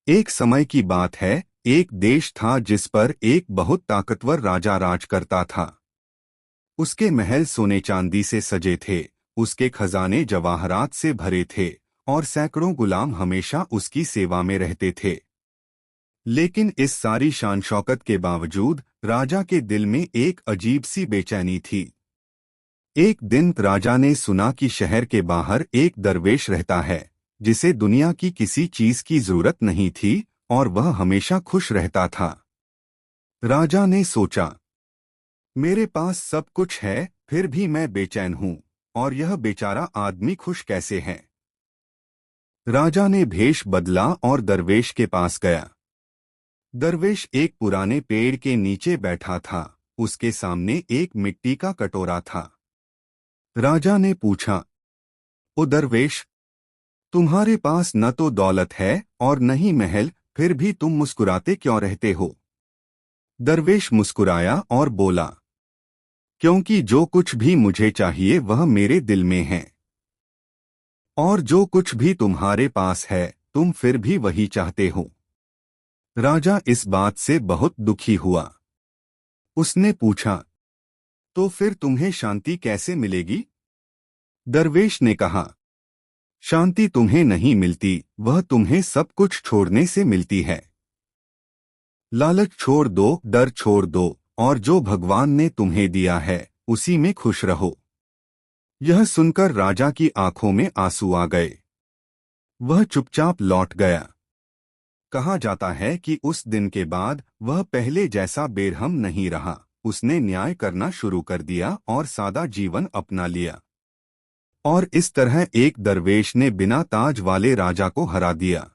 एक समय की बात है, एक देश था जिस पर एक बहुत ताकतवर राजा राज करता था। उसके महल सोने चांदी से सजे थे, उसके खजाने जवाहरात से भरे थे और सैकड़ों गुलाम हमेशा उसकी सेवा में रहते थे। लेकिन इस सारी शान शौकत के बावजूद राजा के दिल में एक अजीब सी बेचैनी थी। एक दिन राजा ने सुना कि शहर के बाहर एक दरवेश रहता है जिसे दुनिया की किसी चीज की जरूरत नहीं थी और वह हमेशा खुश रहता था। राजा ने सोचा, मेरे पास सब कुछ है फिर भी मैं बेचैन हूँ, और यह बेचारा आदमी खुश कैसे है। राजा ने भेष बदला और दरवेश के पास गया। दरवेश एक पुराने पेड़ के नीचे बैठा था, उसके सामने एक मिट्टी का कटोरा था। राजा ने पूछा, ओ दरवेश, तुम्हारे पास न तो दौलत है और न ही महल, फिर भी तुम मुस्कुराते क्यों रहते हो। दरवेश मुस्कुराया और बोला, क्योंकि जो कुछ भी मुझे चाहिए वह मेरे दिल में है, और जो कुछ भी तुम्हारे पास है तुम फिर भी वही चाहते हो। राजा इस बात से बहुत दुखी हुआ। उसने पूछा, तो फिर तुम्हें शांति कैसे मिलेगी। दरवेश ने कहा, शांति तुम्हें नहीं मिलती, वह तुम्हें सब कुछ छोड़ने से मिलती है। लालच छोड़ दो, डर छोड़ दो, और जो भगवान ने तुम्हें दिया है उसी में खुश रहो। यह सुनकर राजा की आंखों में आंसू आ गए। वह चुपचाप लौट गया। कहा जाता है कि उस दिन के बाद वह पहले जैसा बेरहम नहीं रहा। उसने न्याय करना शुरू कर दिया और सादा जीवन अपना लिया। और इस तरह एक दरवेश ने बिना ताज वाले राजा को हरा दिया।